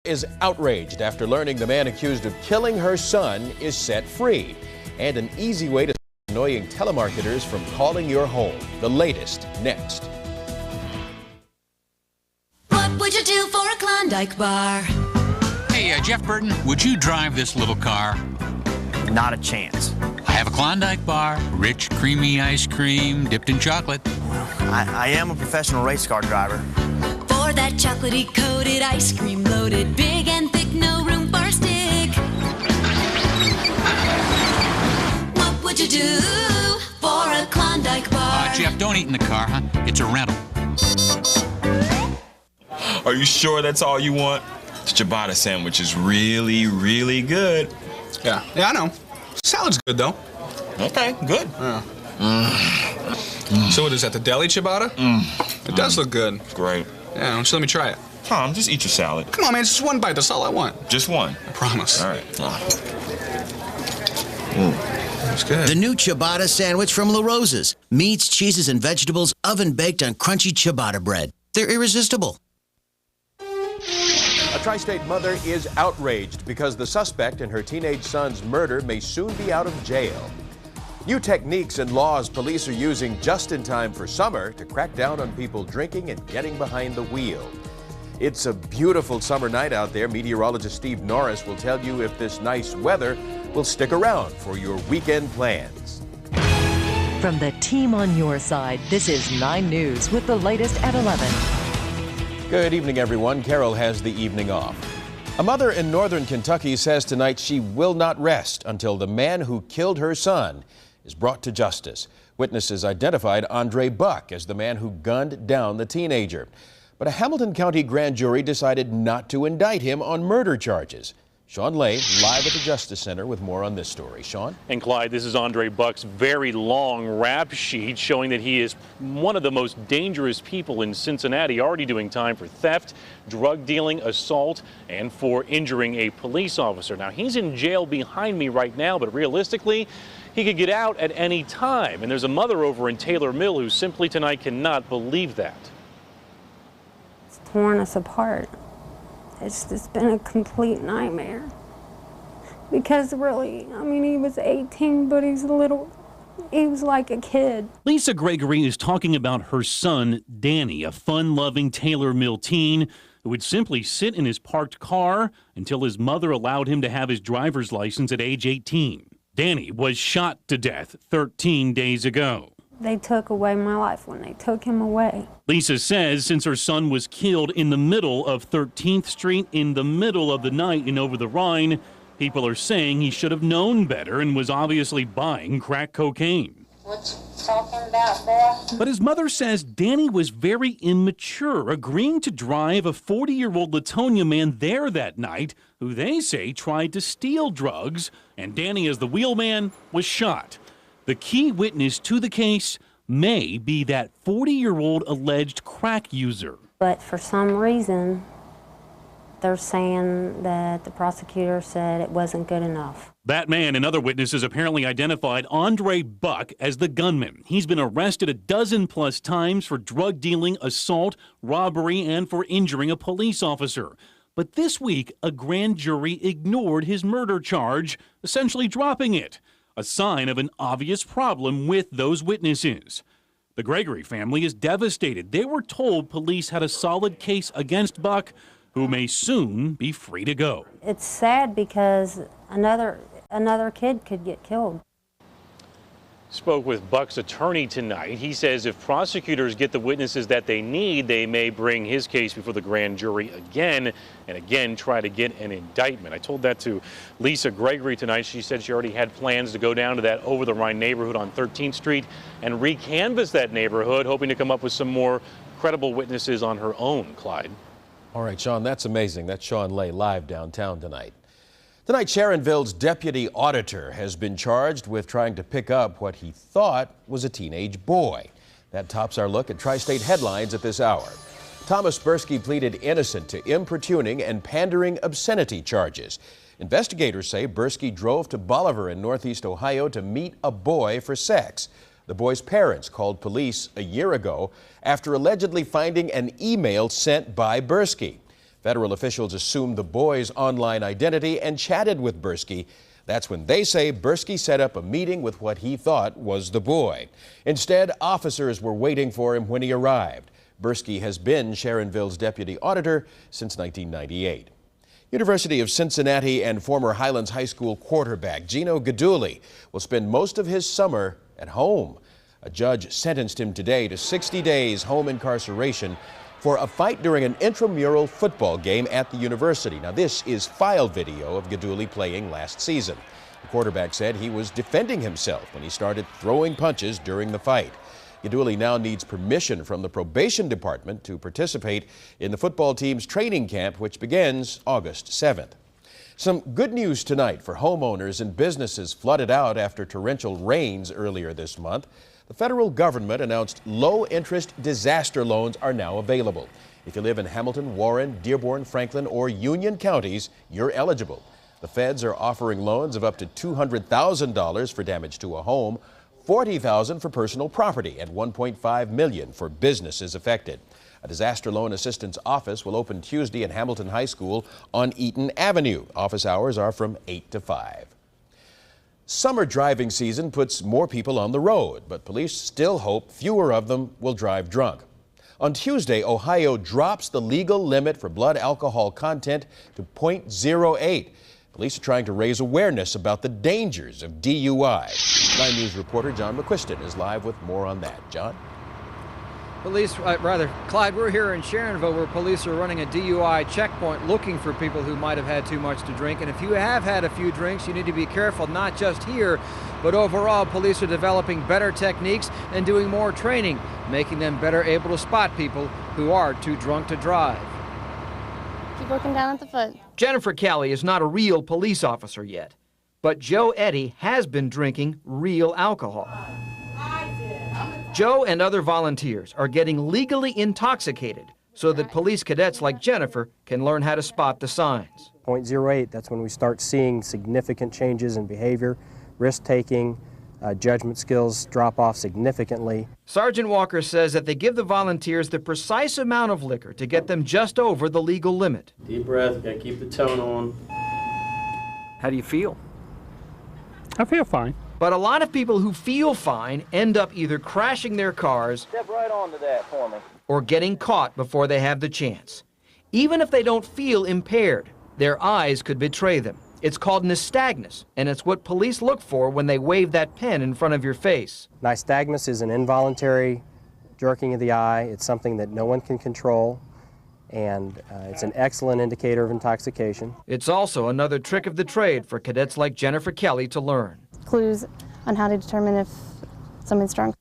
Is outraged after learning the man accused of killing her son is set free. And an easy way to stop annoying telemarketers from calling your home. The latest next. What would you do for a Klondike bar? Hey, Jeff Burton, would you drive this little car? Not a chance. I have a Klondike bar, rich, creamy ice cream dipped in chocolate. I am a professional race car driver. For that chocolatey coated ice cream loaded, big and thick, no room for a stick. What would you do for a Klondike bar? Jeff, don't eat in the car, huh? It's a rental. Are you sure that's all you want? The ciabatta sandwich is really, really good. Yeah, I know. Salad's good, though. Okay, good. So what is that, the deli ciabatta? It does look good. Great. Yeah, why don't you let me try it? Tom, just eat your salad. Come on, man, it's just one bite. That's all I want. Just one? I promise. All right. That's good. The new ciabatta sandwich from La Rosa's. Meats, cheeses, and vegetables oven-baked on crunchy ciabatta bread. They're irresistible. A tri-state mother is outraged because the suspect in her teenage son's murder may soon be out of jail. New techniques and laws police are using just in time for summer to crack down on people drinking and getting behind the wheel. It's a beautiful summer night out there. Meteorologist Steve Norris will tell you if this nice weather will stick around for your weekend plans. From the team on your side, this is 9 News with the latest at 11. Good evening, everyone. Carol has the evening off. A mother in northern Kentucky says tonight she will not rest until the man who killed her son is brought to justice. Witnesses identified Andre Buck as the man who gunned down the teenager. But a Hamilton County grand jury decided not to indict him on murder charges. Sean Lay, live at the Justice Center with more on this story. Sean? And Clyde, this is Andre Buck's very long rap sheet showing that he is one of the most dangerous people in Cincinnati, already doing time for theft, drug dealing, assault, and for injuring a police officer. Now, he's in jail behind me right now, but realistically, he could get out at any time. And there's a mother over in Taylor Mill who simply tonight cannot believe that. It's torn us apart. It's just been a complete nightmare. Because really, I mean, he was 18, but he was like a kid. Lisa Gregory is talking about her son, Danny, a fun-loving Taylor Mill teen who would simply sit in his parked car until his mother allowed him to have his driver's license at age 18. Danny was shot to death 13 days ago. They took away my life when they took him away. Lisa says since her son was killed in the middle of 13th Street in the middle of the night in Over the Rhine, people are saying he should have known better and was obviously buying crack cocaine. What you talking about, boy? But his mother says Danny was very immature, agreeing to drive a 40-year-old Latonia man there that night, who they say tried to steal drugs, and Danny, as the wheelman, was shot. The key witness to the case may be that 40-year-old alleged crack user. But for some reason, they're saying that the prosecutor said it wasn't good enough. That man and other witnesses apparently identified Andre Buck as the gunman. He's been arrested a dozen-plus times for drug dealing, assault, robbery, and for injuring a police officer. But this week, a grand jury ignored his murder charge, essentially dropping it. A sign of an obvious problem with those witnesses. The Gregory family is devastated. They were told police had a solid case against Buck, who may soon be free to go. It's sad because another kid could get killed. Spoke with Buck's attorney tonight. He says if prosecutors get the witnesses that they need, they may bring his case before the grand jury again and again try to get an indictment. I told that to Lisa Gregory tonight. She said she already had plans to go down to that Over the Rhine neighborhood on 13th Street and recanvass that neighborhood, hoping to come up with some more credible witnesses on her own, Clyde. All right, Sean, that's amazing. That's Sean Lay live downtown tonight. Tonight, Sharonville's deputy auditor has been charged with trying to pick up what he thought was a teenage boy. That tops our look at Tri-State headlines at this hour. Thomas Bursky pleaded innocent to importuning and pandering obscenity charges. Investigators say Bursky drove to Bolivar in Northeast Ohio to meet a boy for sex. The boy's parents called police a year ago after allegedly finding an email sent by Bursky. Federal officials assumed the boy's online identity and chatted with Bursky. That's when they say Bursky set up a meeting with what he thought was the boy. Instead, officers were waiting for him when he arrived. Bursky has been Sharonville's deputy auditor since 1998. University of Cincinnati and former Highlands High School quarterback Gino Guidugli will spend most of his summer at home. A judge sentenced him today to 60 days home incarceration for a fight during an intramural football game at the university. Now, this is file video of Guidugli playing last season. The quarterback said he was defending himself when he started throwing punches during the fight. Guidugli now needs permission from the probation department to participate in the football team's training camp, which begins August 7th. Some good news tonight for homeowners and businesses flooded out after torrential rains earlier this month. The federal government announced low-interest disaster loans are now available. If you live in Hamilton, Warren, Dearborn, Franklin, or Union counties, you're eligible. The feds are offering loans of up to $200,000 for damage to a home, $40,000 for personal property, and $1.5 million for businesses affected. A disaster loan assistance office will open Tuesday at Hamilton High School on Eaton Avenue. Office hours are from 8 to 5. Summer driving season puts more people on the road, but police still hope fewer of them will drive drunk. On Tuesday, Ohio drops the legal limit for blood alcohol content to 0.08. Police are trying to raise awareness about the dangers of DUI. 9 News reporter John McQuiston is live with more on that. John? Clyde, we're here in Sharonville where police are running a DUI checkpoint looking for people who might have had too much to drink. And if you have had a few drinks, you need to be careful, not just here, but overall. Police are developing better techniques and doing more training, making them better able to spot people who are too drunk to drive. Keep working down at the foot. Jennifer Kelly is not a real police officer yet, but Joe Eddy has been drinking real alcohol. Joe and other volunteers are getting legally intoxicated so that police cadets like Jennifer can learn how to spot the signs. 0.08, that's when we start seeing significant changes in behavior, risk-taking, judgment skills drop off significantly. Sergeant Walker says that they give the volunteers the precise amount of liquor to get them just over the legal limit. Deep breath, gotta keep the tone on. How do you feel? I feel fine. But a lot of people who feel fine end up either crashing their cars Step right onto that for me. or getting caught before they have the chance. Even if they don't feel impaired, their eyes could betray them. It's called nystagmus, and it's what police look for when they wave that pen in front of your face. Nystagmus is an involuntary jerking of the eye. It's something that no one can control, and it's an excellent indicator of intoxication. It's also another trick of the trade for cadets like Jennifer Kelly to learn. Clues on how to determine if someone's drunk.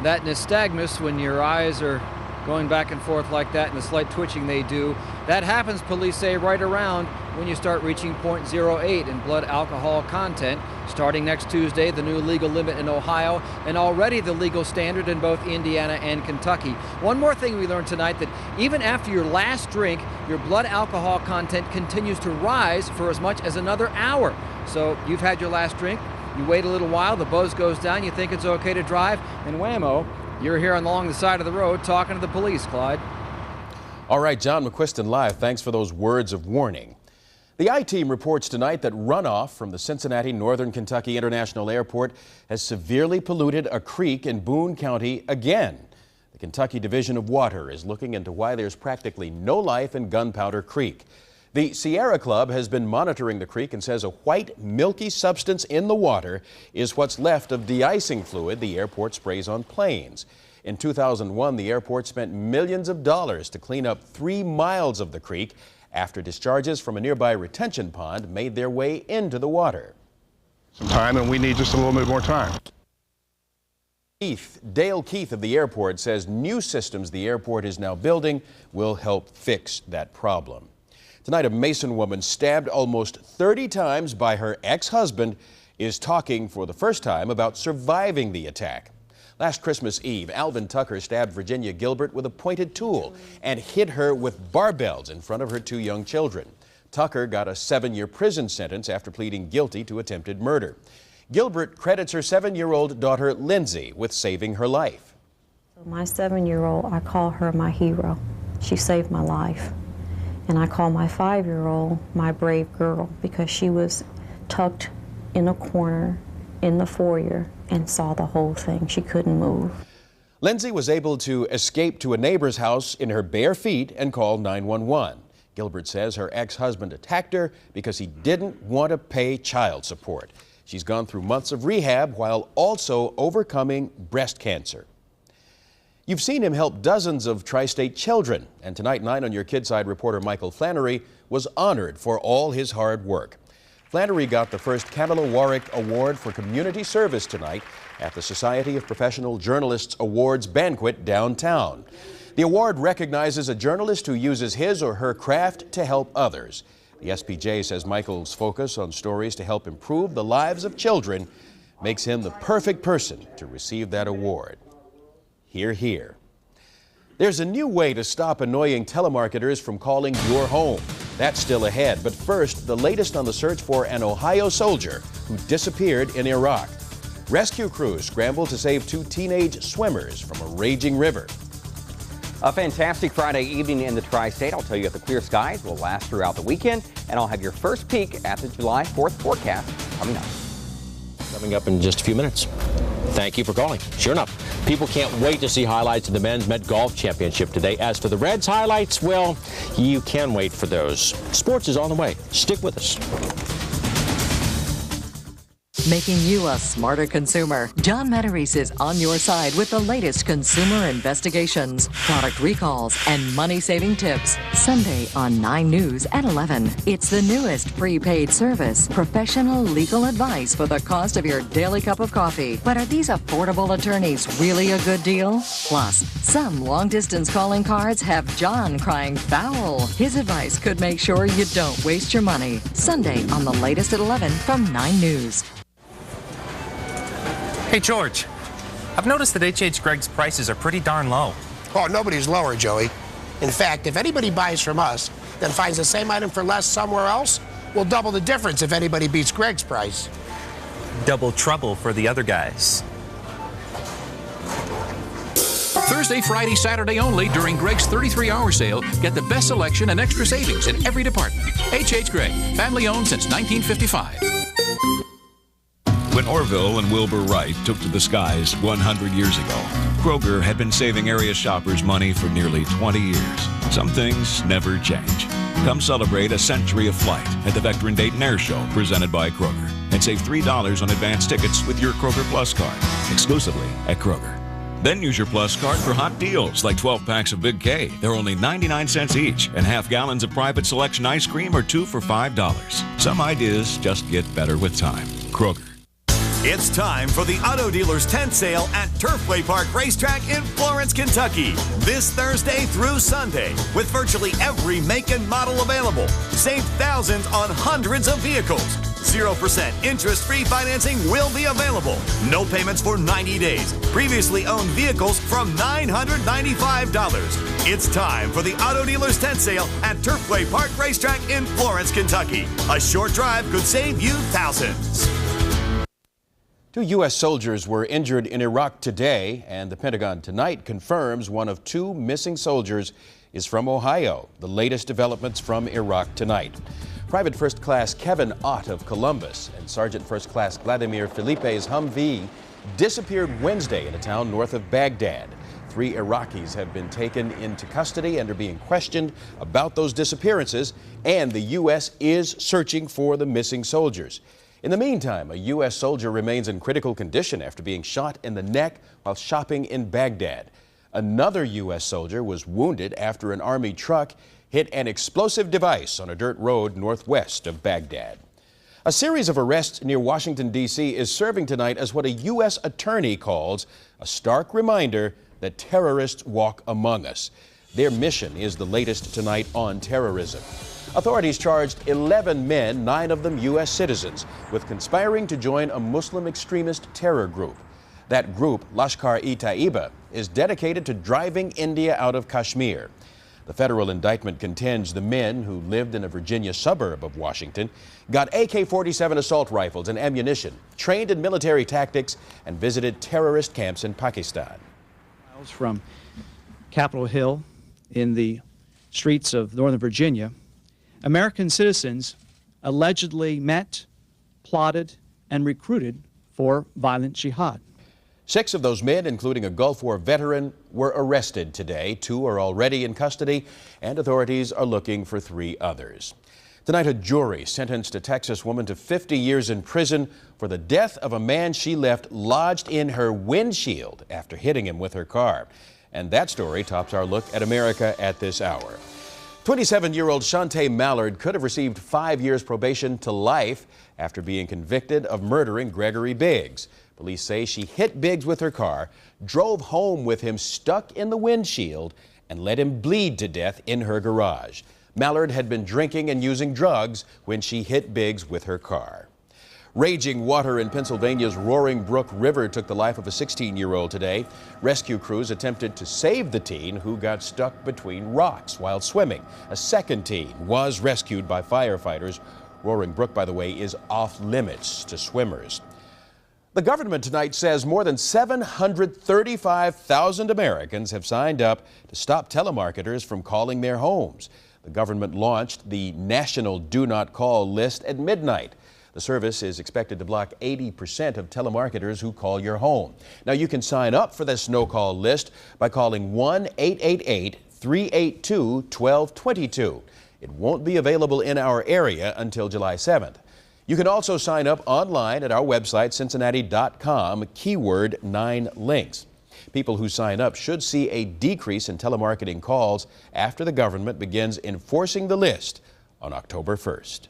That nystagmus, when your eyes are going back and forth like that and the slight twitching they do, that happens, police say, right around when you start reaching 0.08 in blood alcohol content. Starting next Tuesday, the new legal limit in Ohio, and already the legal standard in both Indiana and Kentucky. One more thing we learned tonight, that even after your last drink, your blood alcohol content continues to rise for as much as another hour. So you've had your last drink, you wait a little while, the buzz goes down, you think it's okay to drive, and whammo, you're here along the side of the road talking to the police, Clyde. All right, John McQuiston live. Thanks for those words of warning. The I-Team reports tonight that runoff from the Cincinnati Northern Kentucky International Airport has severely polluted a creek in Boone County again. The Kentucky Division of Water is looking into why there's practically no life in Gunpowder Creek. The Sierra Club has been monitoring the creek and says a white, milky substance in the water is what's left of de-icing fluid the airport sprays on planes. In 2001, the airport spent millions of dollars to clean up 3 miles of the creek after discharges from a nearby retention pond made their way into the some time, and we need just a little bit more time. Dale Keith of the airport says new systems the airport is now building will help fix that problem. Tonight, a Mason woman stabbed almost 30 times by her ex-husband is talking for the first time about surviving the attack. Last Christmas Eve, Alvin Tucker stabbed Virginia Gilbert with a pointed tool and hit her with barbells in front of her 2 young children. Tucker got a 7-year prison sentence after pleading guilty to attempted murder. Gilbert credits her 7-year-old daughter, Lindsay, with saving her life. My 7-year-old, I call her my hero. She saved my life. And I call my 5-year-old my brave girl because she was tucked in a corner in the foyer and saw the whole thing. She couldn't move. Lindsay was able to escape to a neighbor's house in her bare feet and call 911. Gilbert says her ex-husband attacked her because he didn't want to pay child support. She's gone through months of rehab while also overcoming breast cancer. You've seen him help dozens of tri-state children, and tonight 9 on Your Kids Side reporter Michael Flannery was honored for all his hard work. Flannery got the first Camilla Warwick Award for Community Service tonight at the Society of Professional Journalists Awards banquet downtown. The award recognizes a journalist who uses his or her craft to help others. The SPJ says Michael's focus on stories to help improve the lives of children makes him the perfect person to receive that award. Hear, hear. There's a new way to stop annoying telemarketers from calling your home. That's still ahead, but first, the latest on the search for an Ohio soldier who disappeared in Iraq. Rescue crews scramble to save 2 teenage swimmers from a raging river. A fantastic Friday evening in the tri-state. I'll tell you if the clear skies will last throughout the weekend, and I'll have your first peek at the July 4th forecast coming up. Coming up in just a few minutes. Thank you for calling. Sure enough, people can't wait to see highlights of the Men's Met Golf Championship today. As for the Reds highlights, well, you can wait for those. Sports is on the way. Stick with us. Making you a smarter consumer. John Matarese is on your side with the latest consumer investigations, product recalls, and money-saving tips. Sunday on 9 News at 11. It's the newest prepaid service. Professional legal advice for the cost of your daily cup of coffee. But are these affordable attorneys really a good deal? Plus, some long-distance calling cards have John crying foul. His advice could make sure you don't waste your money. Sunday on the latest at 11 from 9 News. Hey, George, I've noticed that H.H. Gregg's prices are pretty darn low. Oh, nobody's lower, Joey. In fact, if anybody buys from us, then finds the same item for less somewhere else, we'll double the difference if anybody beats Gregg's price. Double trouble for the other guys. Thursday, Friday, Saturday only during Gregg's 33-hour sale. Get the best selection and extra savings in every department. H.H. Gregg, family owned since 1955. When Orville and Wilbur Wright took to the skies 100 years ago, Kroger had been saving area shoppers money for nearly 20 years. Some things never change. Come celebrate a century of flight at the Veteran Dayton Air Show presented by Kroger and save $3 on advance tickets with your Kroger Plus card, exclusively at Kroger. Then use your Plus card for hot deals like 12 packs of Big K. They're only 99 cents each, and half gallons of Private Selection ice cream are 2 for $5. Some ideas just get better with time. Kroger. It's time for the Auto Dealers Tent Sale at Turfway Park Racetrack in Florence, Kentucky. This Thursday through Sunday, with virtually every make and model available. Save thousands on hundreds of vehicles. 0% interest-free financing will be available. No payments for 90 days. Previously owned vehicles from $995. It's time for the Auto Dealers Tent Sale at Turfway Park Racetrack in Florence, Kentucky. A short drive could save you thousands. 2 U.S. soldiers were injured in Iraq today, and the Pentagon tonight confirms one of 2 missing soldiers is from Ohio. The latest developments from Iraq tonight. Private First Class Kevin Ott of Columbus and Sergeant First Class Vladimir Felipe's Humvee disappeared Wednesday in a town north of Baghdad. 3 Iraqis have been taken into custody and are being questioned about those disappearances, and the U.S. is searching for the missing soldiers. In the meantime, a U.S. soldier remains in critical condition after being shot in the neck while shopping in Baghdad. Another U.S. soldier was wounded after an Army truck hit an explosive device on a dirt road northwest of Baghdad. A series of arrests near Washington, D.C. is serving tonight as what a U.S. attorney calls a stark reminder that terrorists walk among us. Their mission is the latest tonight on terrorism. Authorities charged 11 men, 9 of them U.S. citizens, with conspiring to join a Muslim extremist terror group. That group, Lashkar-e-Taiba, is dedicated to driving India out of Kashmir. The federal indictment contends the men, who lived in a Virginia suburb of Washington, got AK-47 assault rifles and ammunition, trained in military tactics, and visited terrorist camps in Pakistan. From Capitol Hill in the streets of Northern Virginia, American citizens allegedly met, plotted, and recruited for violent jihad. 6 of those men, including a Gulf War veteran, were arrested today. 2 are already in custody, and authorities are looking for 3 others. Tonight, a jury sentenced a Texas woman to 50 years in prison for the death of a man she left lodged in her windshield after hitting him with her car. And that story tops our look at America at this hour. 27-year-old Shantae Mallard could have received 5 years probation to life after being convicted of murdering Gregory Biggs. Police say she hit Biggs with her car, drove home with him stuck in the windshield, and let him bleed to death in her garage. Mallard had been drinking and using drugs when she hit Biggs with her car. Raging water in Pennsylvania's Roaring Brook River took the life of a 16-year-old today. Rescue crews attempted to save the teen who got stuck between rocks while swimming. A second teen was rescued by firefighters. Roaring Brook, by the way, is off limits to swimmers. The government tonight says more than 735,000 Americans have signed up to stop telemarketers from calling their homes. The government launched the National Do Not Call list at midnight. The service is expected to block 80% of telemarketers who call your home. Now, you can sign up for this no-call list by calling 1-888-382-1222. It won't be available in our area until July 7th. You can also sign up online at our website, Cincinnati.com, keyword 9links. People who sign up should see a decrease in telemarketing calls after the government begins enforcing the list on October 1st.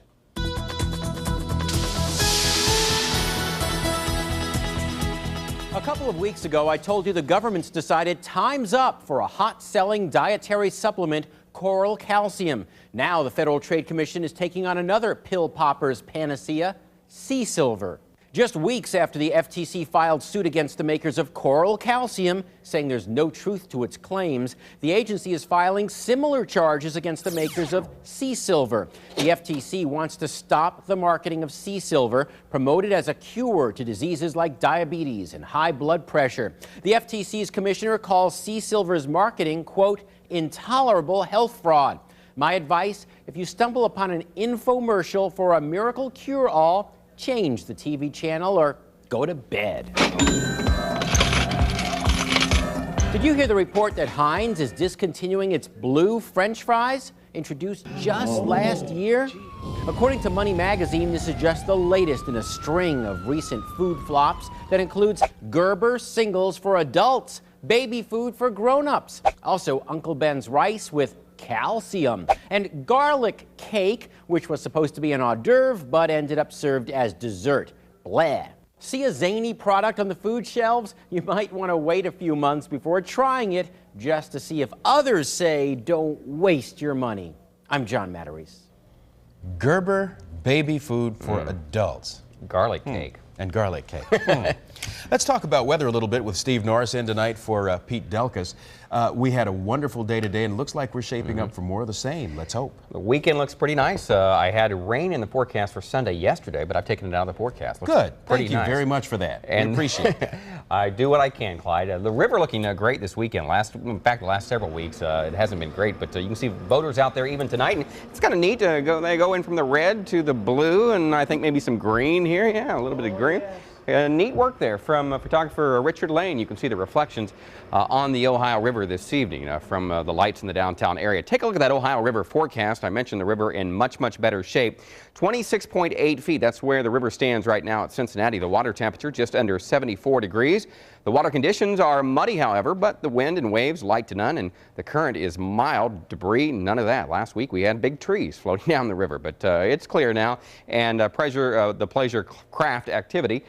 A couple of weeks ago, I told you the government's decided time's up for a hot-selling dietary supplement, Coral Calcium. Now the Federal Trade Commission is taking on another pill popper's panacea, sea silver. Just weeks after the FTC filed suit against the makers of Coral Calcium, saying there's no truth to its claims, the agency is filing similar charges against the makers of sea silver. The FTC wants to stop the marketing of sea silver, promoted as a cure to diseases like diabetes and high blood pressure. The FTC's commissioner calls sea silver's marketing, quote, intolerable health fraud. My advice, if you stumble upon an infomercial for a miracle cure-all, change the TV channel or go to bed. Did you hear the report that Heinz is discontinuing its blue French fries, introduced just last year? According to Money Magazine, this is just the latest in a string of recent food flops that includes Gerber singles for adults, baby food for grown-ups, also Uncle Ben's rice with calcium, and garlic cake, which was supposed to be an hors d'oeuvre but ended up served as dessert. Blah. See a zany product on the food shelves? You might want to wait a few months before trying it just to see if others say don't waste your money. I'm John Matarese. Gerber baby food for adults. Garlic cake. And garlic cake. Let's talk about weather a little bit with Steve Norris in tonight for Pete Delkus. We had a wonderful day today, and it looks like we're shaping up for more of the same. Let's hope. The weekend looks pretty nice. I had rain in the forecast for Sunday yesterday, but I've taken it out of the forecast. Looks Good. Pretty Thank you nice. very much for that. And we appreciate it. I do what I can, Clyde. The river looking great this weekend. In fact, the last several weeks, it hasn't been great, but you can see voters out there even tonight, and it's kind of neat to go. They go in from the red to the blue, and I think maybe some green here. Yeah, a little bit of green. Neat work there from photographer Richard Lane. You can see the reflections on the Ohio River this evening from the lights in the downtown area. Take a look at that Ohio River forecast. I mentioned the river in much better shape. 26.8 feet. That's where the river stands right now at Cincinnati. The water temperature just under 74 degrees. The water conditions are muddy, however, but the wind and waves light to none, and the current is mild. Debris, none of that. Last week we had big trees floating down the river, but it's clear now, and the pleasure craft activity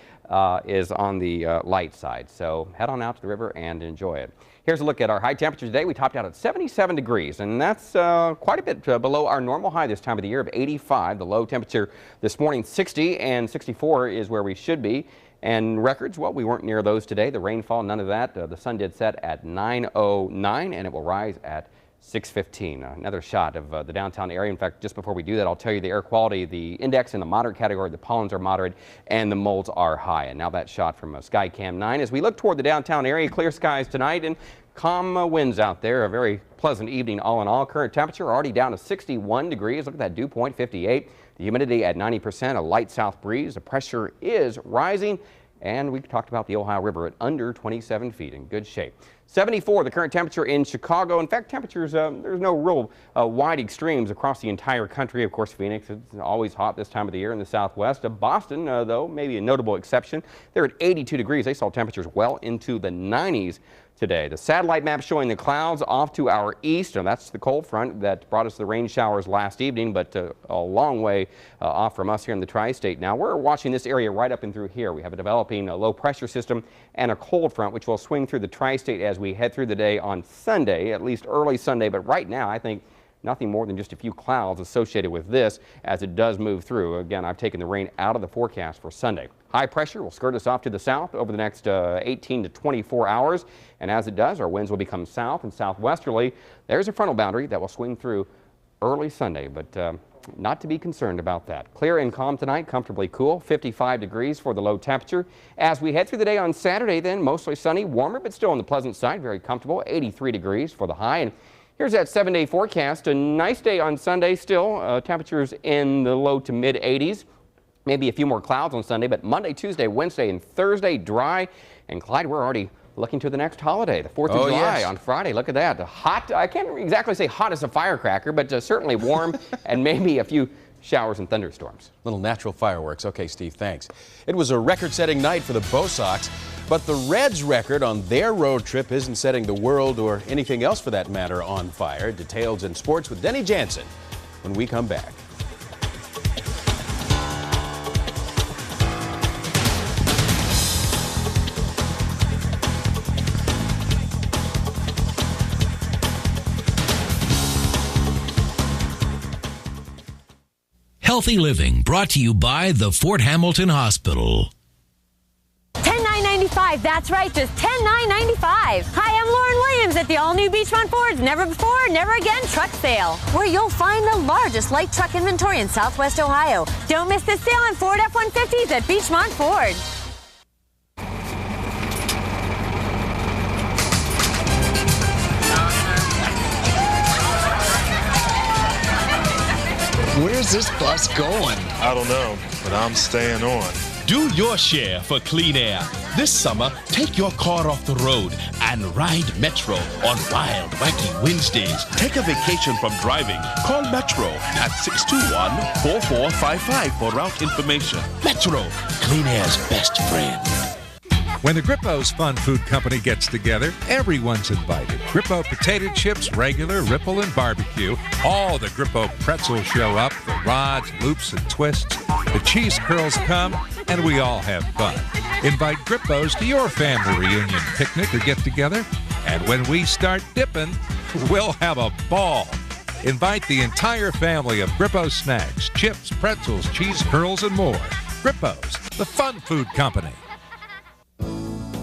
is on the light side. So head on out to the river and enjoy it. Here's a look at our high temperature today. We topped out at 77 degrees, and that's quite a bit below our normal high this time of the year of 85. The low temperature this morning 60, and 64 is where we should be. And records, well, we weren't near those today. The rainfall, none of that. The sun did set at 9:09, and it will rise at 6:15. Another shot of the downtown area. In fact, just before we do that, I'll tell you the air quality, the index in the moderate category, the pollens are moderate and the molds are high. And now that shot from Skycam 9 as we look toward the downtown area, clear skies tonight and calm winds out there. A very pleasant evening all in all. Current temperature already down to 61 degrees. Look at that dew point, 58. The humidity at 90%, a light south breeze. The pressure is rising. And we talked about the Ohio River at under 27 feet, in good shape. 74, the current temperature in Chicago. In fact, temperatures, there's no real wide extremes across the entire country. Of course, Phoenix is always hot this time of the year in the southwest. Boston, though, maybe a notable exception. They're at 82 degrees. They saw temperatures well into the 90s today. The satellite map showing the clouds off to our east, and that's the cold front that brought us the rain showers last evening, but a long way off from us here in the tri-state. Now we're watching this area right up and through here. We have a developing low pressure system and a cold front which will swing through the tri-state as we head through the day on Sunday, at least early Sunday, but right now I think nothing more than just a few clouds associated with this as it does move through. Again, I've taken the rain out of the forecast for Sunday. High pressure will skirt us off to the south over the next 18 to 24 hours. And as it does, our winds will become south and southwesterly. There's a frontal boundary that will swing through early Sunday, but not to be concerned about that. Clear and calm tonight, comfortably cool, 55 degrees for the low temperature. As we head through the day on Saturday, then mostly sunny, warmer, but still on the pleasant side, very comfortable, 83 degrees for the high. And here's that 7-day forecast. A nice day on Sunday still, temperatures in the low to mid 80s. Maybe a few more clouds on Sunday, but Monday, Tuesday, Wednesday, and Thursday, dry. And Clyde, we're already looking to the next holiday, the 4th of July yes. on Friday. Look at that. Hot, I can't exactly say hot as a firecracker, but certainly warm and maybe a few showers and thunderstorms. Little natural fireworks. Okay, Steve, thanks. It was a record-setting night for the Bo Sox, but the Reds' record on their road trip isn't setting the world or anything else for that matter on fire. Details in sports with Denny Jansen when we come back. Healthy Living, brought to you by the Fort Hamilton Hospital. $10,995, that's right, just $10,995. Hi, I'm Lauren Williams at the all-new Beachmont Ford's Never Before, Never Again truck sale, where you'll find the largest light truck inventory in Southwest Ohio. Don't miss this sale on Ford F-150s at Beachmont Ford. Where's this bus going? I don't know, but I'm staying on. Do your share for clean air. This summer, take your car off the road and ride Metro on Wild Wacky Wednesdays. Take a vacation from driving. Call Metro at 621-4455 for route information. Metro, clean air's best friend. When the Grippo's Fun Food Company gets together, everyone's invited. Grippo potato chips, regular, ripple, and barbecue. All the Grippo pretzels show up, the rods, loops, and twists. The cheese curls come, and we all have fun. Invite Grippos to your family reunion picnic or get-together. And when we start dipping, we'll have a ball. Invite the entire family of Grippo snacks, chips, pretzels, cheese curls, and more. Grippo's, the Fun Food Company.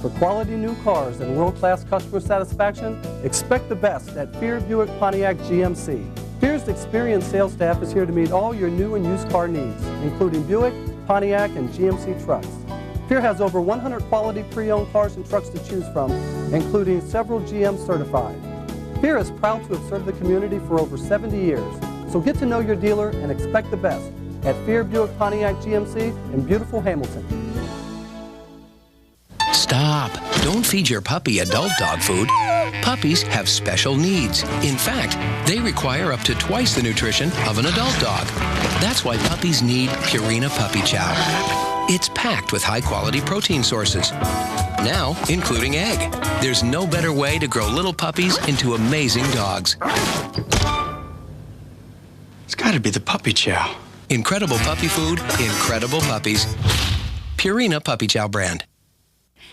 For quality new cars and world-class customer satisfaction, expect the best at Fear Buick Pontiac GMC. Fear's experienced sales staff is here to meet all your new and used car needs, including Buick, Pontiac, and GMC trucks. Fear has over 100 quality pre-owned cars and trucks to choose from, including several GM certified. Fear is proud to have served the community for over 70 years, so get to know your dealer and expect the best at Fear Buick Pontiac GMC in beautiful Hamilton. Stop. Don't feed your puppy adult dog food. Puppies have special needs. In fact, they require up to twice the nutrition of an adult dog. That's why puppies need Purina Puppy Chow. It's packed with high-quality protein sources, now including egg. There's no better way to grow little puppies into amazing dogs. It's got to be the Puppy Chow. Incredible puppy food, incredible puppies. Purina Puppy Chow brand.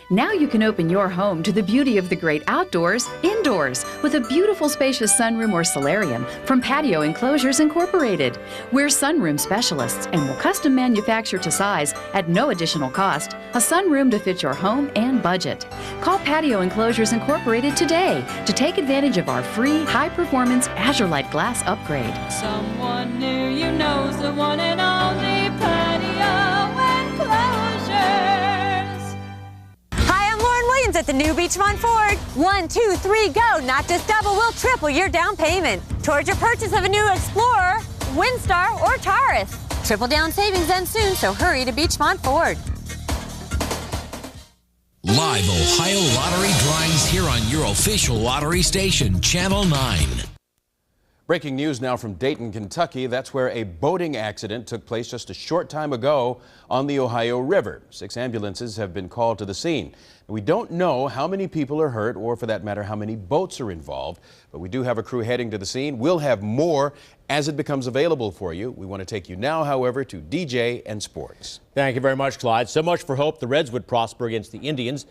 Now you can open your home to the beauty of the great outdoors indoors with a beautiful spacious sunroom or solarium from Patio Enclosures Incorporated. We're sunroom specialists and will custom manufacture to size at no additional cost a sunroom to fit your home and budget. Call Patio Enclosures Incorporated today to take advantage of our free high-performance Azure Light glass upgrade. Someone near you knows the one and only Patio Enclosures. Hi, I'm Lauren Williams at at the new Beachmont Ford. 1, 2, 3, go. Not just double, we'll triple your down payment towards your purchase of a new Explorer, Windstar, or Taurus. Triple down savings ends soon, so hurry to Beachmont Ford. Live Ohio lottery drawings here on your official lottery station, Channel 9. Breaking news now from Dayton, Kentucky. That's where a boating accident took place just a short time ago on the Ohio River. 6 ambulances have been called to the scene. We don't know how many people are hurt or, for that matter, how many boats are involved, but we do have a crew heading to the scene. We'll have more as it becomes available for you. We want to take you now, however, to DJ and sports. Thank you very much, Clyde. So much for hope the Reds would prosper against the Indians.